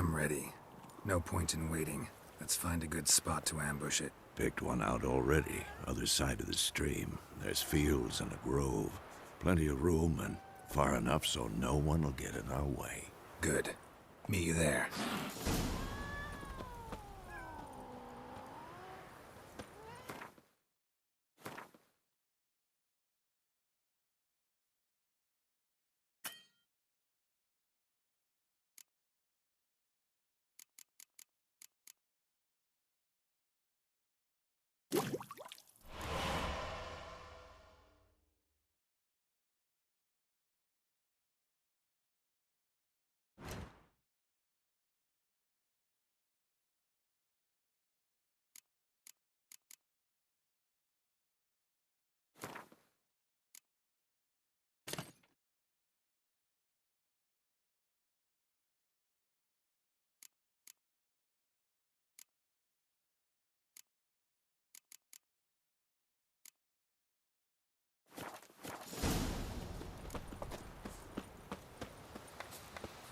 I'm ready. No point in waiting. Let's find a good spot to ambush it. Picked one out already. Other side of the stream. There's fields and a grove. Plenty of room and far enough so no one will get in our way. Good. Meet you there.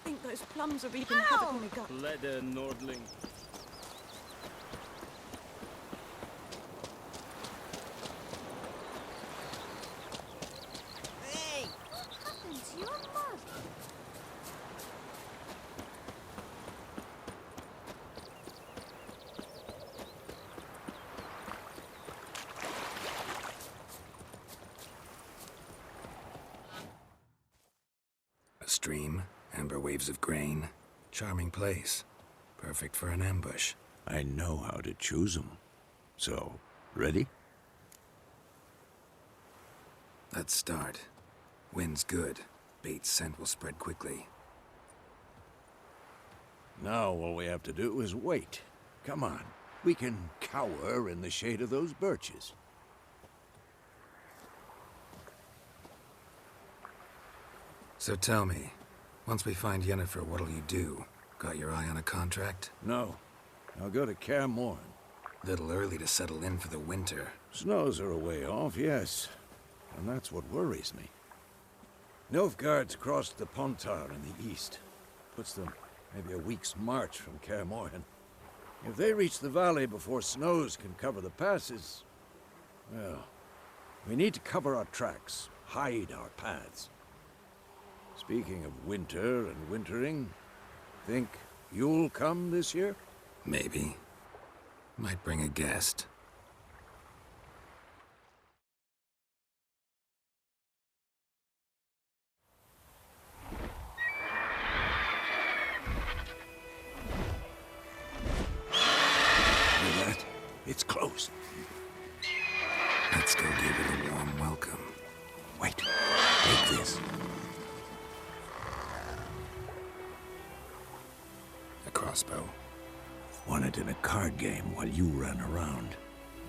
I think those plums are wreaking havoc on my gut. Leder Nordling. Hey! What happened to your mug? A stream, amber waves of grain. Charming place. Perfect for an ambush. I know how to choose them. So, ready? Let's start. Wind's good. Bait's scent will spread quickly. Now all we have to do is wait. Come on. We can cower in the shade of those birches. So tell me, once we find Yennefer, what'll you do? Got your eye on a contract? No. I'll go to Kaer Morhen. Little early to settle in for the winter. Snows are a way off, yes. And that's what worries me. Nilfgaard's crossed the Pontar in the east. Puts them maybe a week's march from Kaer Morhen. If they reach the valley before snows can cover the passes, well, we need to cover our tracks, hide our paths. Speaking of winter and wintering, think you'll come this year? Maybe. Might bring a guest. Hear that? It's close. Let's go give it a warm welcome. Wait, take this. A crossbow. Won it in a card game while you ran around.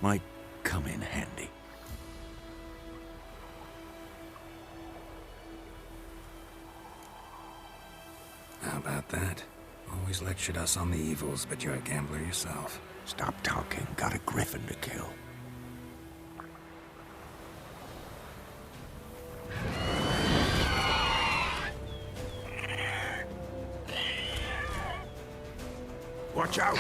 Might come in handy. How about that? Always lectured us on the evils, but you're a gambler yourself. Stop talking. Got a griffin to kill. Watch out!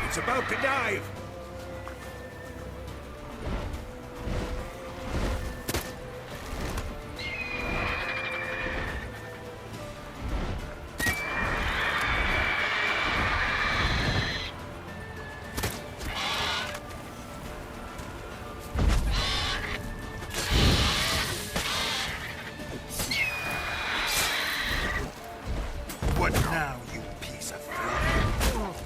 It's about to dive! What now, you piece of filth?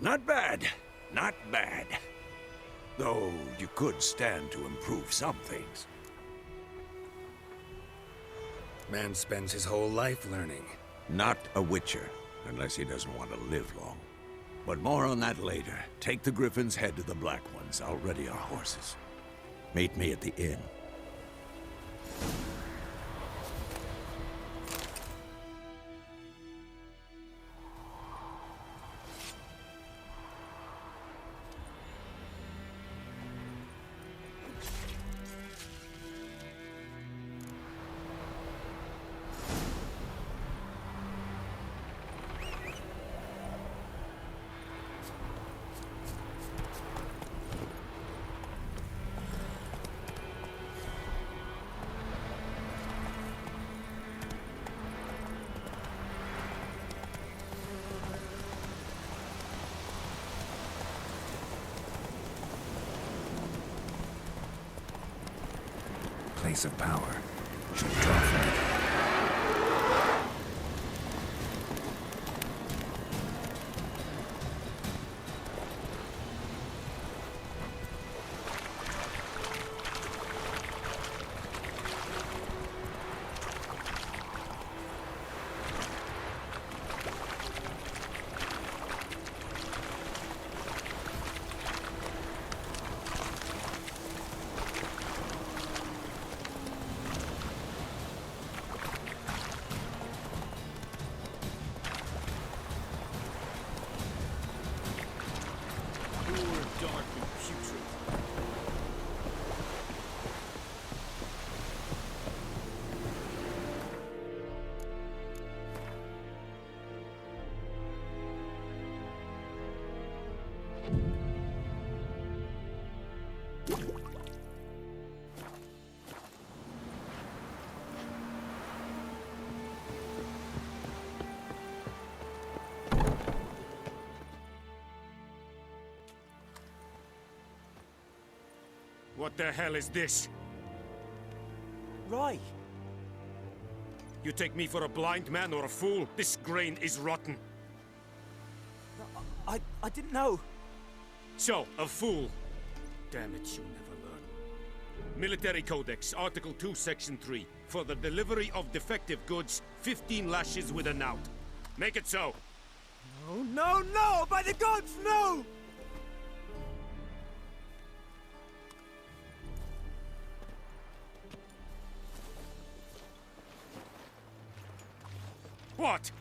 Not bad. Not bad. Though you could stand to improve some things. Man spends his whole life learning. Not a Witcher, unless he doesn't want to live long. But more on that later. Take the Griffin's head to the Black Ones. I'll ready our horses. Meet me at the inn. Place of power. Should draw from it. What the hell is this? Rye! You take me for a blind man or a fool? This grain is rotten. I didn't know. So, a fool. Damn it, you'll never learn. Military Codex, Article 2, Section 3. For the delivery of defective goods, 15 lashes with a knout. Make it so. Oh, no, no! By the gods, no! What?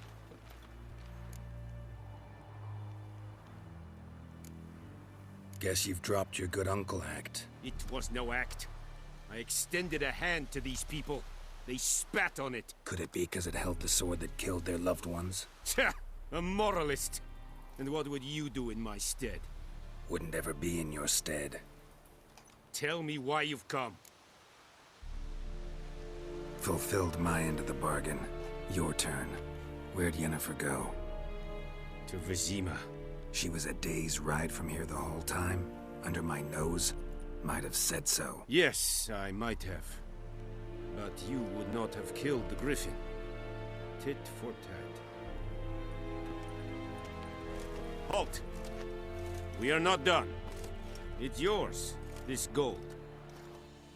Guess you've dropped your good uncle act. It was no act. I extended a hand to these people. They spat on it. Could it be because it held the sword that killed their loved ones? Tja, a moralist. And what would you do in my stead? Wouldn't ever be in your stead. Tell me why you've come. Fulfilled my end of the bargain. Your turn. Where'd Yennefer go? To Vizima. She was a day's ride from here the whole time? Under my nose? Might have said so. Yes, I might have. But you would not have killed the Griffin. Tit for tat. Halt! We are not done. It's yours, this gold.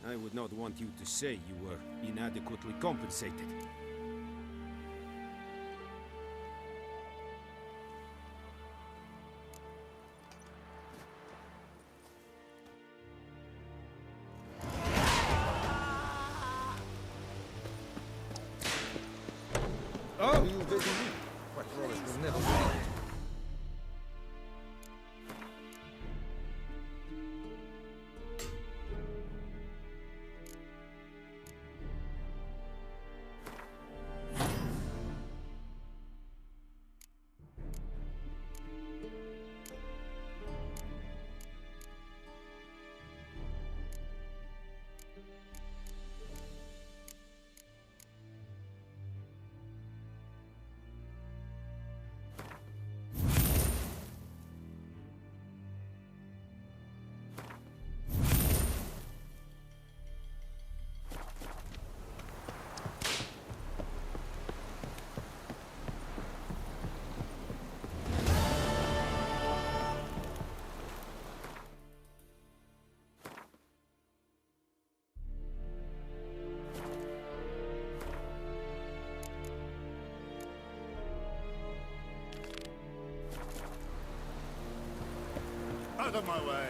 I would not want you to say you were inadequately compensated. Get on my way.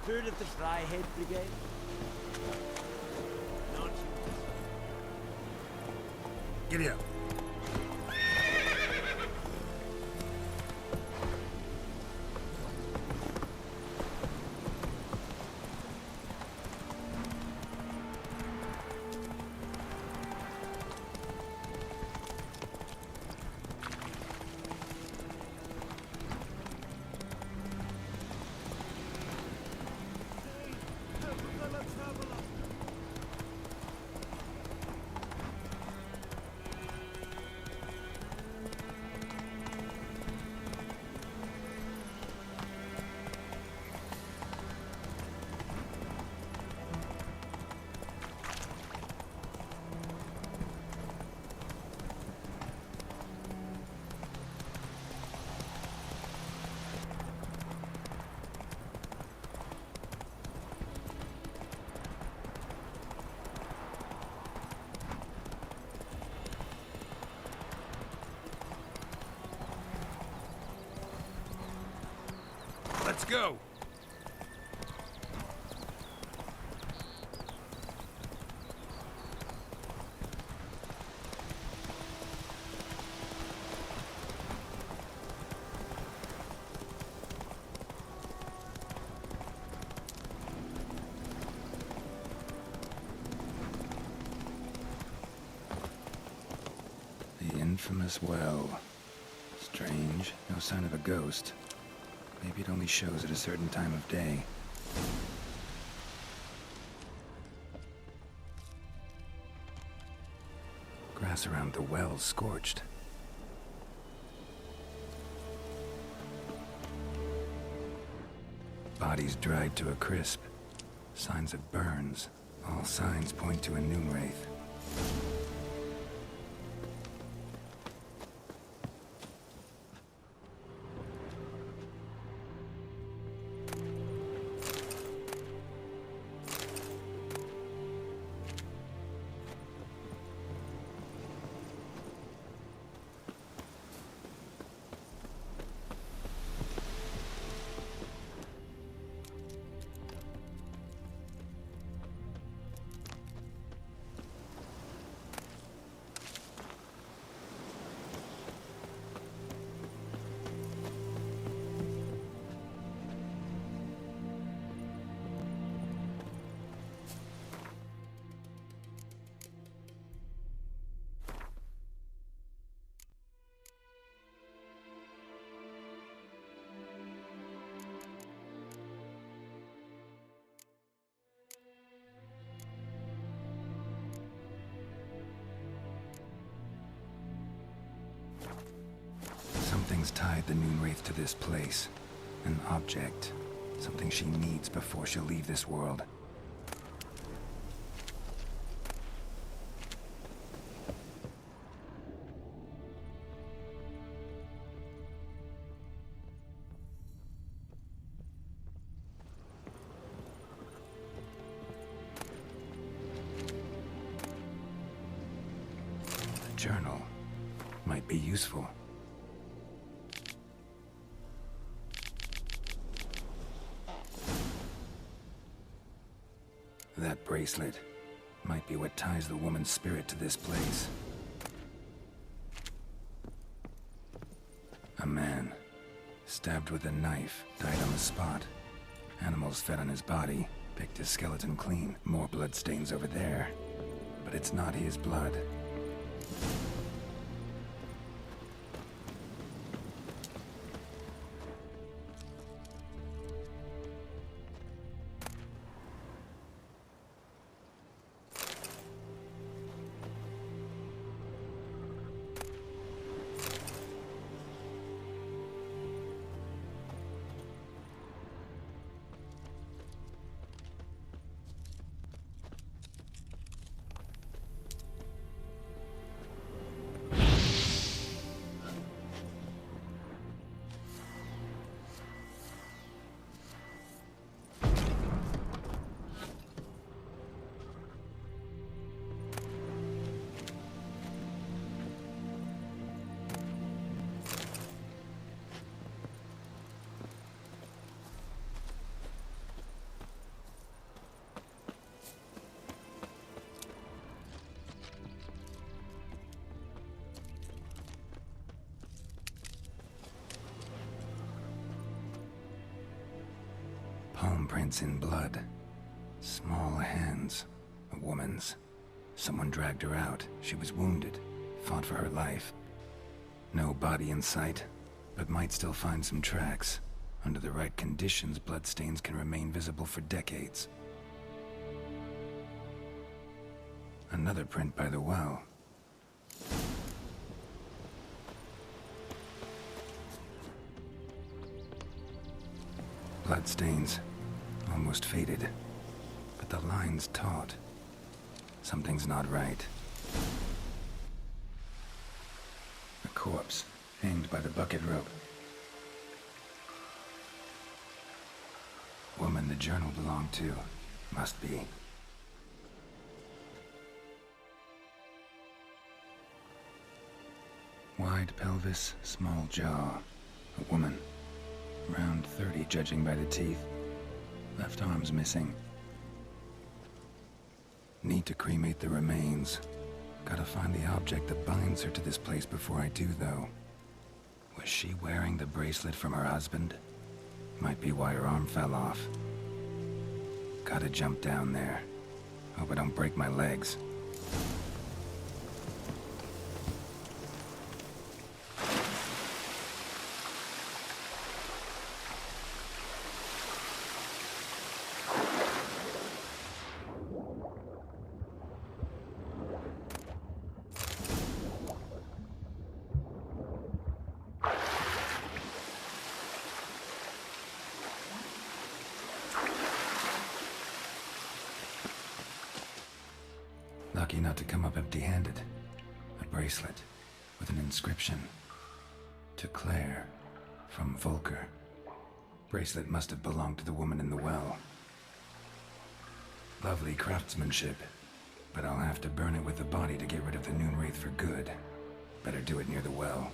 Heard of the Fryhead Brigade? Not Giddy up. Let's go! The infamous well. Strange. No sign of a ghost. Maybe it only shows at a certain time of day. Grass around the well's scorched. Bodies dried to a crisp. Signs of burns. All signs point to a Noonwraith. Something's tied the Noonwraith to this place. An object. Something she needs before she'll leave this world. A journal. Might be useful. That bracelet might be what ties the woman's spirit to this place. A man, stabbed with a knife, died on the spot. Animals fed on his body, picked his skeleton clean. More bloodstains over there. But it's not his blood. Handprints in blood. Small hands. A woman's. Someone dragged her out. She was wounded. Fought for her life. No body in sight, but might still find some tracks. Under the right conditions, bloodstains can remain visible for decades. Another print by the well. Bloodstains. Almost faded. But the line's taut. Something's not right. A corpse, hanged by the bucket rope. Woman the journal belonged to. Must be. Wide pelvis, small jaw. A woman. Around 30, judging by the teeth. Left arm's missing. Need to cremate the remains. Gotta find the object that binds her to this place before I do, though. Was she wearing the bracelet from her husband? Might be why her arm fell off. Gotta jump down there. Hope I don't break my legs. Lucky not to come up empty-handed. A bracelet with an inscription. To Claire, from Volker. Bracelet must have belonged to the woman in the well. Lovely craftsmanship, but I'll have to burn it with the body to get rid of the Noonwraith for good. Better do it near the well.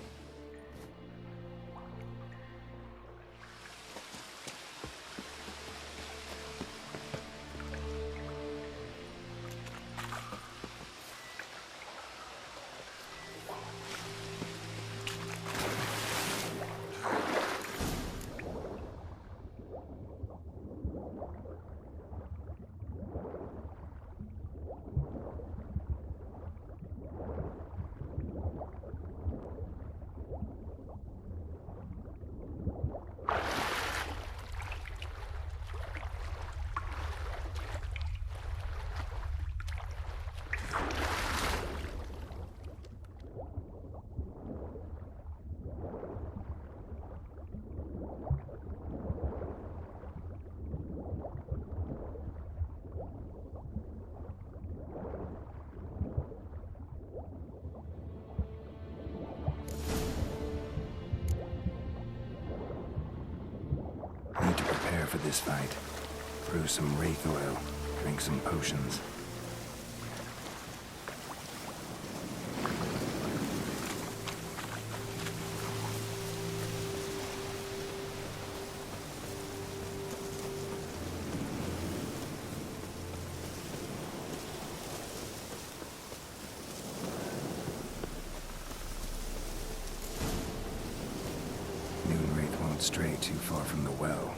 Need to prepare for this fight. Brew some wraith oil, drink some potions. Noonwraith won't stray too far from the well.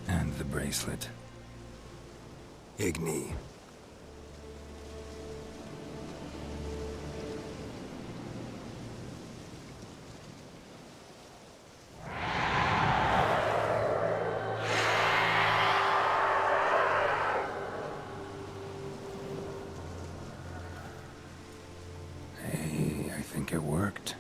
And the bracelet. Igni. Hey, I think it worked.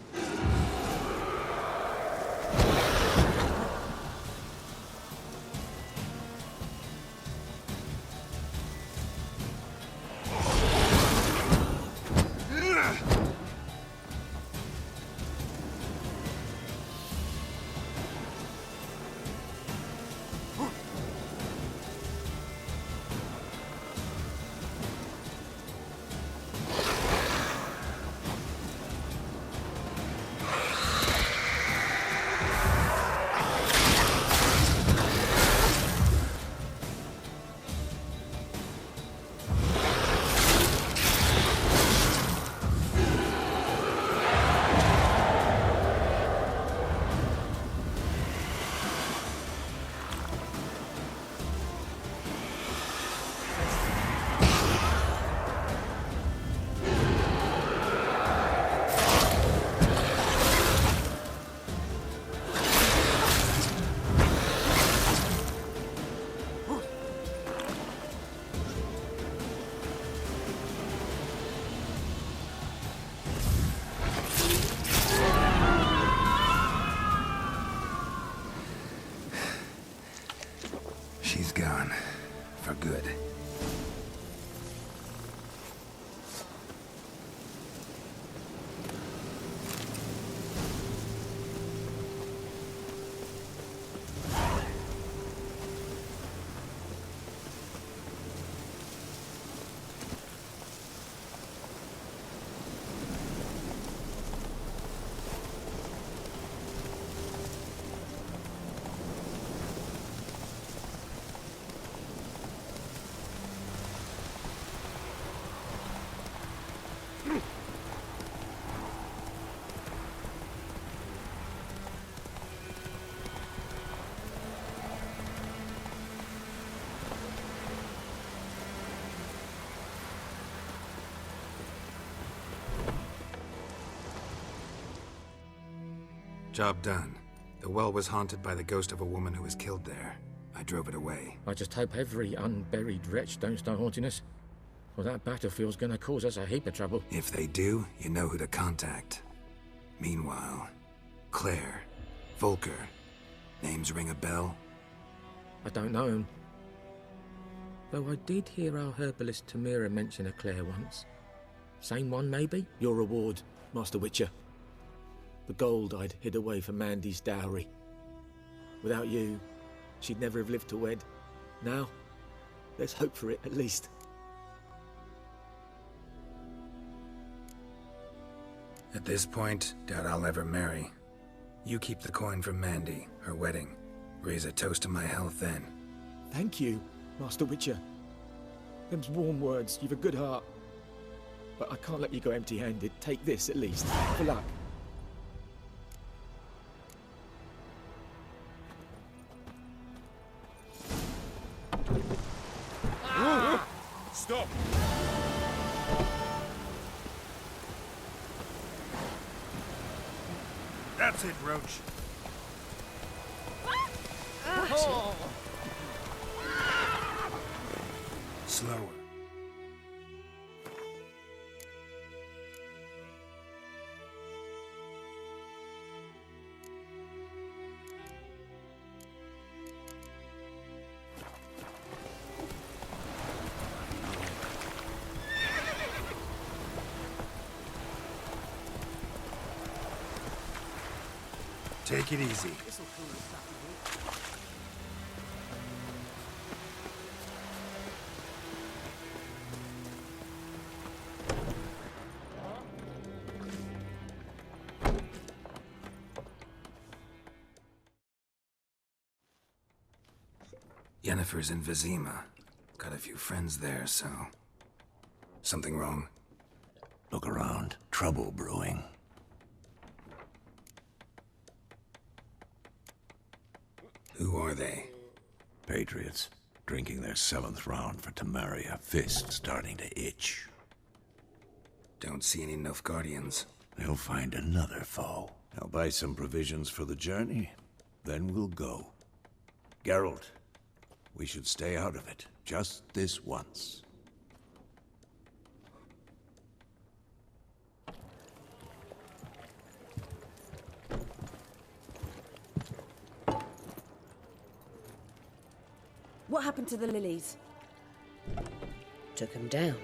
She's gone. For good. Job done. The well was haunted by the ghost of a woman who was killed there. I drove it away. I just hope every unburied wretch don't start haunting us. Well, that battlefield's gonna cause us a heap of trouble. If they do, you know who to contact. Meanwhile, Claire, Volker, names ring a bell? I don't know him. Though I did hear our herbalist Tamira mention a Claire once. Same one, maybe? Your reward, Master Witcher. The gold I'd hid away for Mandy's dowry. Without you, she'd never have lived to wed. Now, there's hope for it, at least. At this point, doubt I'll ever marry. You keep the coin from Mandy, her wedding. Raise a toast to my health then. Thank you, Master Witcher. Them's warm words, you've a good heart. But I can't let you go empty-handed. Take this, at least, for luck. Stop! That's it, Roach. Slower. Take it easy. Yennefer's in Vizima. Got a few friends there, so... Something wrong? Look around. Trouble brewing. Who are they? Patriots. Drinking their 7th round for Temeria. Fist starting to itch. Don't see any Nilfgaardians. They'll find another foe. I'll buy some provisions for the journey. Then we'll go. Geralt, we should stay out of it. Just this once. What happened to the lilies? Took him down.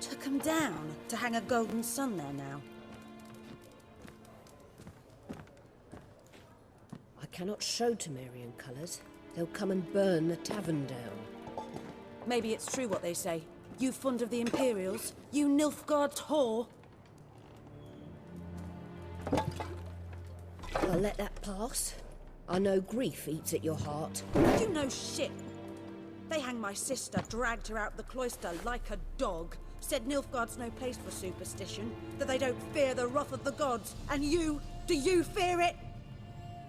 Took them down to hang a golden sun there now. I cannot show Temerian colours. They'll come and burn the tavern down. Maybe it's true what they say. You fond of the Imperials? You Nilfgaard whore? I'll let that pass. I know grief eats at your heart. You know shit. They hanged my sister, dragged her out the cloister like a dog. Said Nilfgaard's no place for superstition, that they don't fear the wrath of the gods. And you, do you fear it?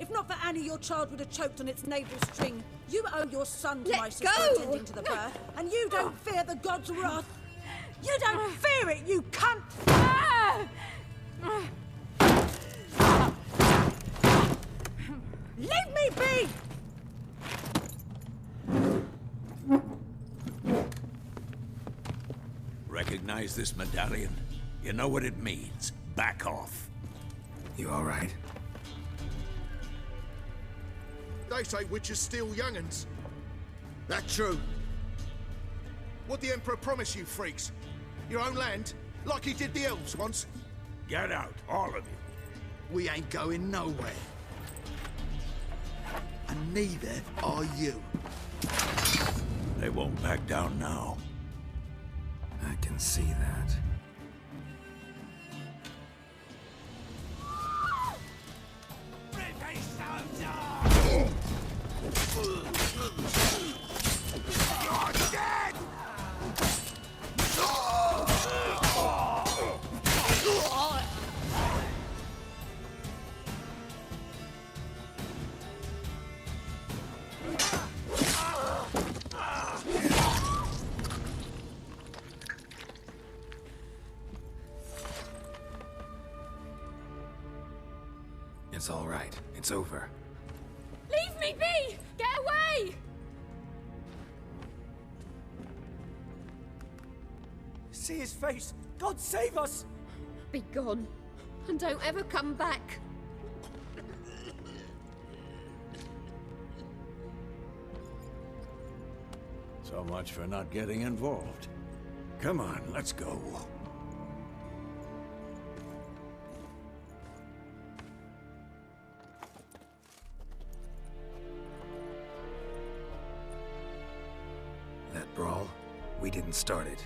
If not for Annie, your child would have choked on its navel string. You owe your son to my sister attending to the birth, and you don't fear the gods' wrath. You don't fear it, you cunt! Leave me be! Recognize this medallion? You know what it means. Back off. You all right? They say witches steal young'uns. That true? What the Emperor promise you, freaks? Your own land? Like he did the elves once? Get out, all of you. We ain't going nowhere. And neither are you. They won't back down now. I can see that. It's all right. It's over. Leave me be! Get away! See his face! God save us! Be gone. And don't ever come back. So much for not getting involved. Come on, let's go. That brawl, we didn't start it.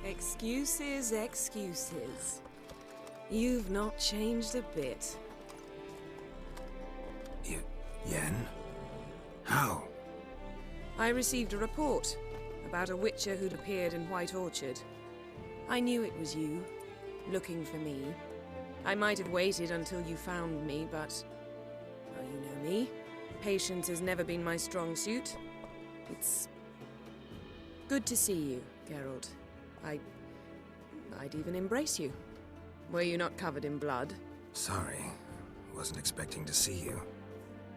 Excuses, excuses. You've not changed a bit. Yen? How? I received a report about a witcher who'd appeared in White Orchard. I knew it was you, looking for me. I might have waited until you found me, but... well, you know me. Patience has never been my strong suit. It's... good to see you, Geralt. I'd even embrace you. Were you not covered in blood? Sorry. Wasn't expecting to see you.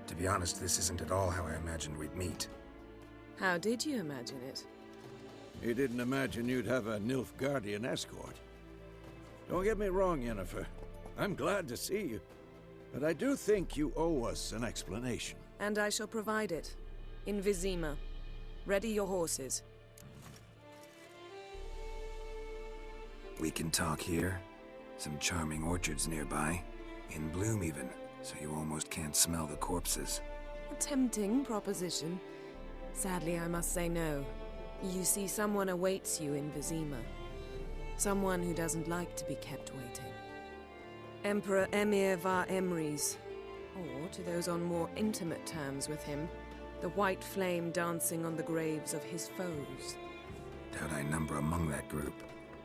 To be honest, this isn't at all how I imagined we'd meet. How did you imagine it? You didn't imagine you'd have a Nilfgaardian escort. Don't get me wrong, Yennefer. I'm glad to see you. But I do think you owe us an explanation. And I shall provide it. In Vizima. Ready your horses. We can talk here. Some charming orchards nearby. In bloom even, so you almost can't smell the corpses. A tempting proposition. Sadly, I must say no. You see, someone awaits you in Vizima. Someone who doesn't like to be kept waiting. Emperor Emir var Emreis. Or, to those on more intimate terms with him, the white flame dancing on the graves of his foes. Doubt I number among that group.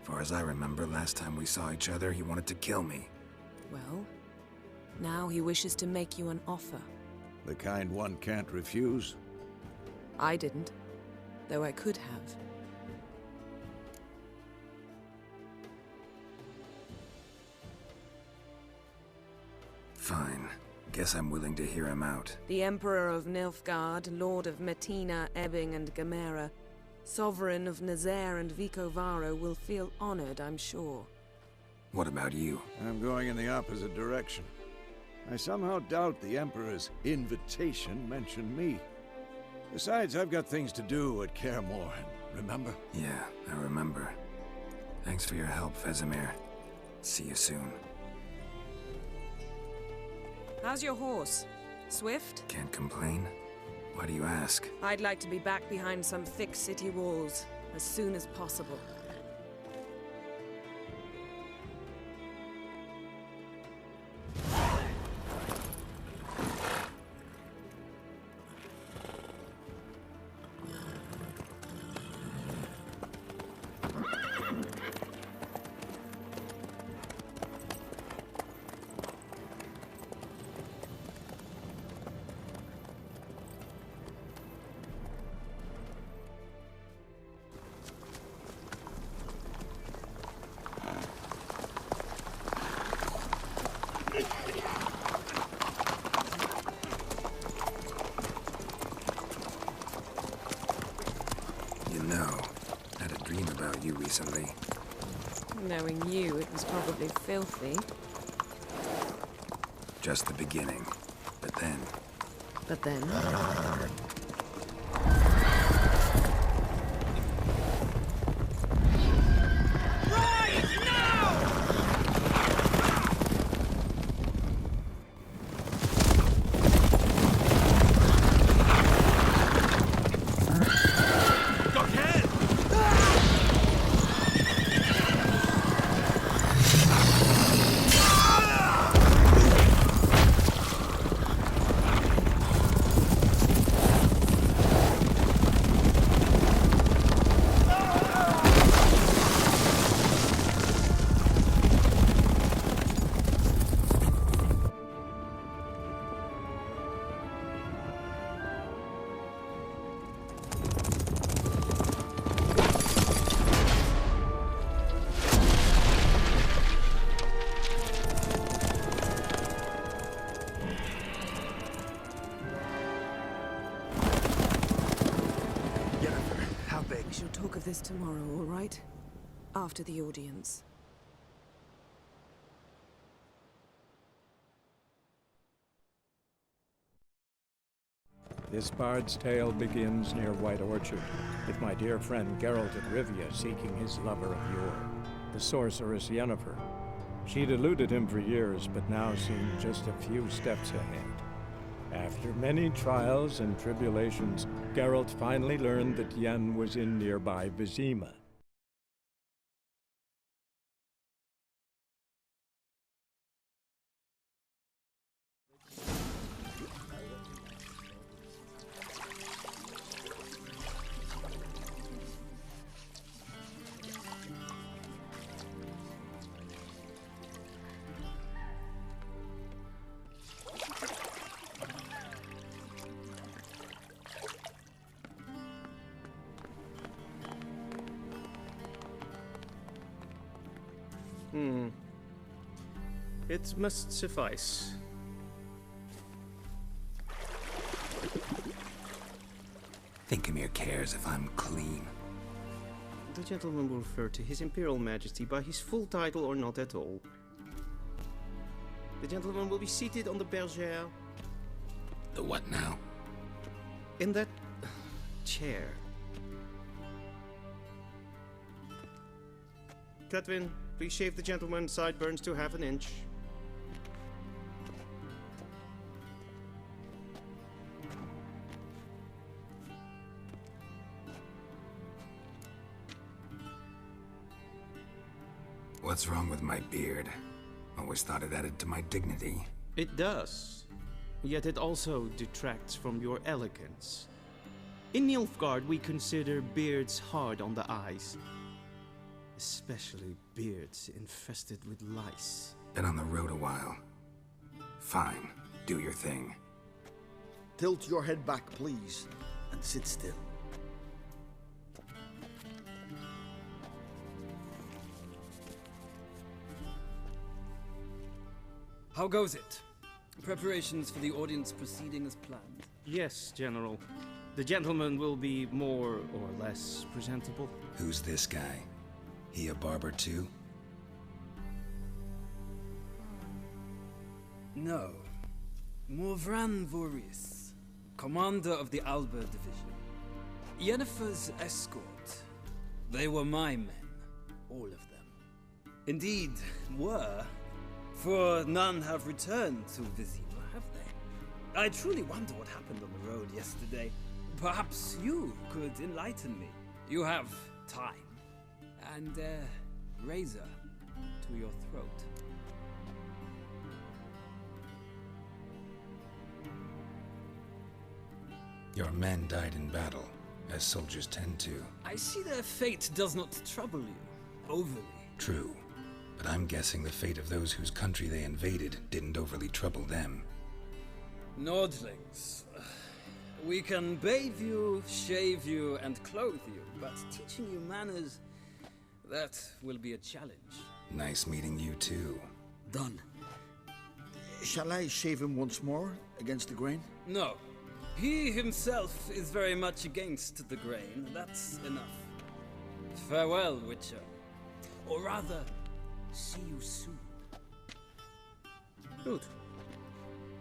Far as I remember, last time we saw each other, he wanted to kill me. Well, now he wishes to make you an offer. The kind one can't refuse? I didn't, though I could have. Fine. Guess I'm willing to hear him out. The Emperor of Nilfgaard, Lord of Metina, Ebbing and Gamera, Sovereign of Nazaire and Vicovaro will feel honored, I'm sure. What about you? I'm going in the opposite direction. I somehow doubt the Emperor's invitation mentioned me. Besides, I've got things to do at Kaer Morhen, remember? Yeah, I remember. Thanks for your help, Vesemir. See you soon. How's your horse? Swift? Can't complain. Why do you ask? I'd like to be back behind some thick city walls as soon as possible. You recently. Knowing you, it was probably filthy. Just the beginning. But then... But then... We shall talk of this tomorrow, all right? After the audience. This bard's tale begins near White Orchard, with my dear friend Geralt of Rivia seeking his lover of yore, the sorceress Yennefer. She'd eluded him for years, but now seemed just a few steps ahead. After many trials and tribulations, Geralt finally learned that Yen was in nearby Vizima. It must suffice. Thinkamere cares if I'm clean. The gentleman will refer to His Imperial Majesty by his full title or not at all. The gentleman will be seated on the bergère. The what now? In that chair. Cletwin, please shave the gentleman's sideburns to half an inch. What's wrong with my beard? Always thought it added to my dignity. It does. Yet it also detracts from your elegance. In Nilfgaard, we consider beards hard on the eyes. Especially beards infested with lice. Been on the road a while. Fine. Do your thing. Tilt your head back, please, and sit still. How goes it? Preparations for the audience proceeding as planned? Yes, General. The gentleman will be more or less presentable. Who's this guy? He a barber too? No. Morvran Voorhis, commander of the Alba Division. Yennefer's escort. They were my men. All of them. Indeed, were. For none have returned to Vizima, have they? I truly wonder what happened on the road yesterday. Perhaps you could enlighten me. You have time. And a razor to your throat. Your men died in battle, as soldiers tend to. I see their fate does not trouble you, overly. True. But I'm guessing the fate of those whose country they invaded didn't overly trouble them. Nordlings. We can bathe you, shave you, and clothe you, but teaching you manners, that will be a challenge. Nice meeting you too. Done. Shall I shave him once more, against the grain? No. He himself is very much against the grain. That's enough. Farewell, Witcher. Or rather, see you soon. Good.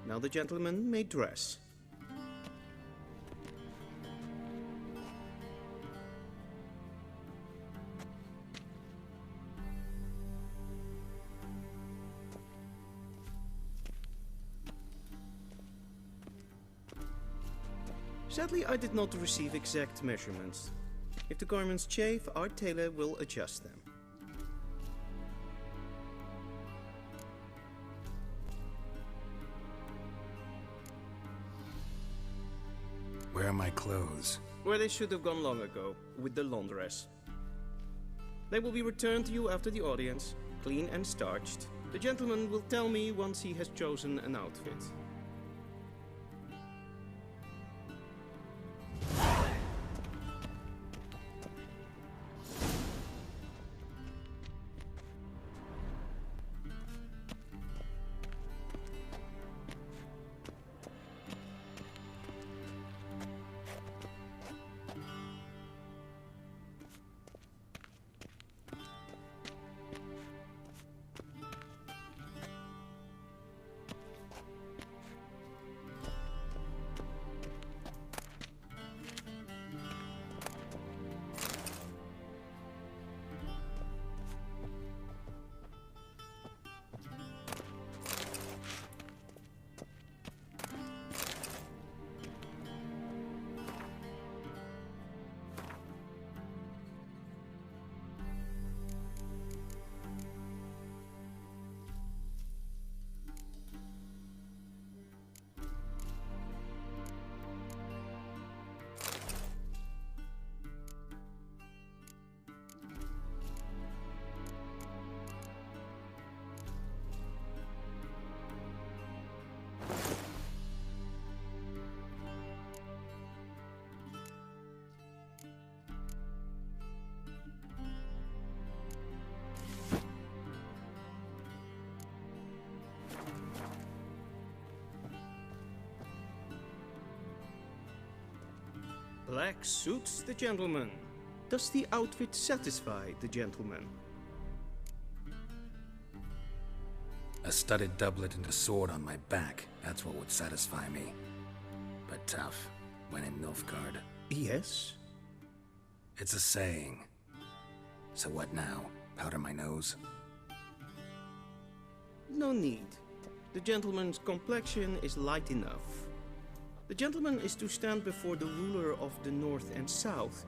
Now the gentleman may dress. Sadly, I did not receive exact measurements. If the garments chafe, our tailor will adjust them. Where are my clothes? Where they should have gone long ago, with the laundress. They will be returned to you after the audience, clean and starched. The gentleman will tell me once he has chosen an outfit. Black suits the gentleman. Does the outfit satisfy the gentleman? A studded doublet and a sword on my back. That's what would satisfy me. But tough, when in Nilfgaard. Yes? It's a saying. So what now? Powder my nose? No need. The gentleman's complexion is light enough. The gentleman is to stand before the ruler of the North and South.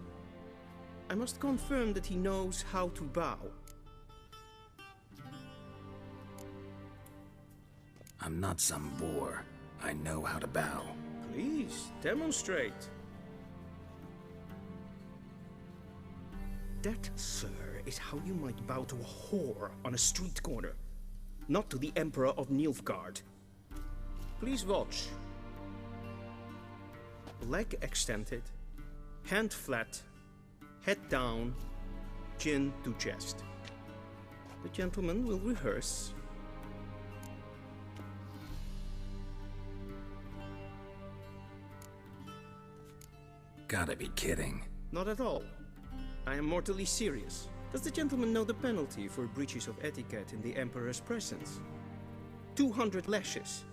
I must confirm that he knows how to bow. I'm not some boor. I know how to bow. Please, demonstrate. That, sir, is how you might bow to a whore on a street corner, not to the Emperor of Nilfgaard. Please watch. Leg extended, hand flat, head down, chin to chest. The gentleman will rehearse. Gotta be kidding. Not at all. I am mortally serious. Does the gentleman know the penalty for breaches of etiquette in the Emperor's presence? 200 lashes.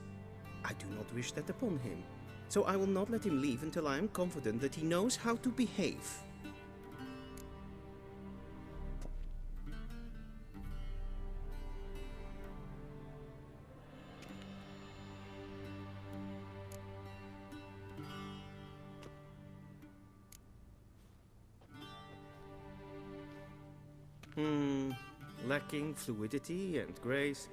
I do not wish that upon him, so I will not let him leave until I am confident that he knows how to behave. Lacking fluidity and grace.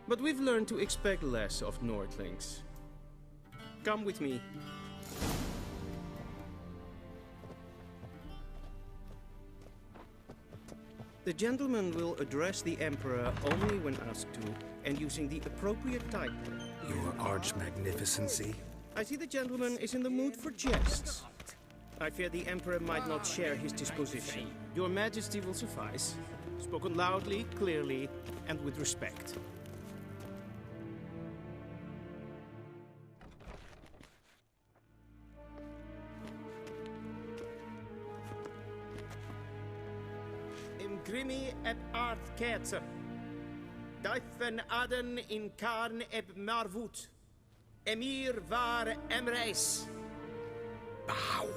But we've learned to expect less of Nordlings. Come with me. The gentleman will address the Emperor only when asked to, and using the appropriate title. Your Arch-Magnificency? I see the gentleman is in the mood for jests. I fear the Emperor might not share his disposition. Your Majesty will suffice. Spoken loudly, clearly, and with respect. Imgrimi eb art ketzer. Daifen aden in karn eb marvut. Emir var Emreis. Bow.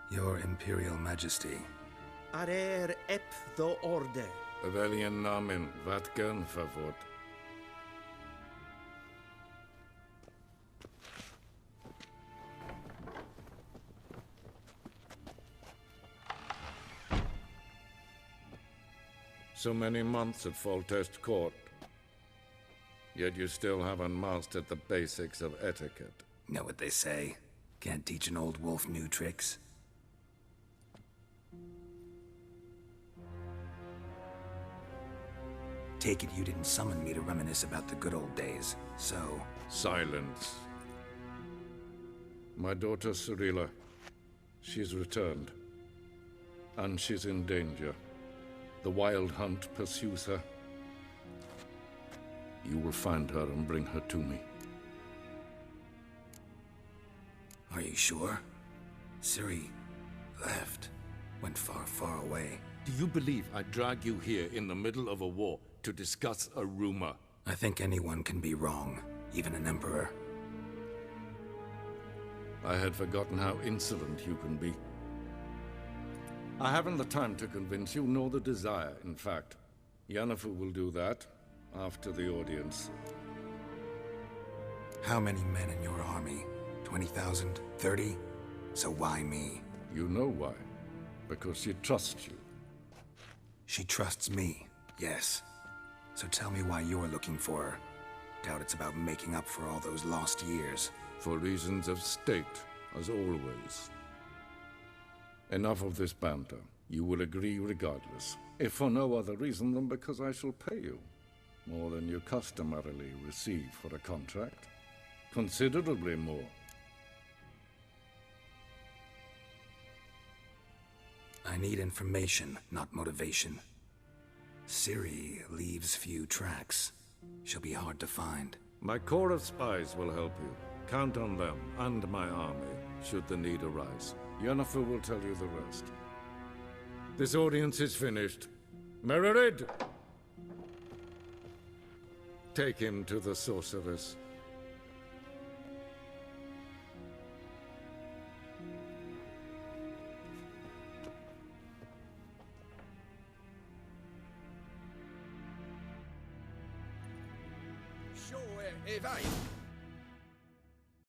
Your Imperial Majesty. Arer ep the orde. Weljen namen, wat gern favor. So many months at Foltest Court. Yet you still haven't mastered the basics of etiquette. Know what they say? Can't teach an old wolf new tricks. Take it you didn't summon me to reminisce about the good old days, so... Silence. My daughter Cirilla, she's returned. And she's in danger. The Wild Hunt pursues her. You will find her and bring her to me. Are you sure? Ciri left. Went far, far away. Do you believe I drag you here in the middle of a war to discuss a rumor? I think anyone can be wrong, even an emperor. I had forgotten how insolent you can be. I haven't the time to convince you, nor the desire, in fact. Yennefer will do that after the audience. How many men in your army? 20,000? 30? So why me? You know why. Because she trusts you. She trusts me, yes. So tell me why you're looking for her. Doubt it's about making up for all those lost years. For reasons of state, as always. Enough of this banter. You will agree regardless. If for no other reason than because I shall pay you. More than you customarily receive for a contract. Considerably more. I need information, not motivation. Ciri leaves few tracks. She'll be hard to find. My corps of spies will help you. Count on them and my army, should the need arise. Yennefer will tell you the rest. This audience is finished. Mererid! Take him to the sorceress. Sure, Evain.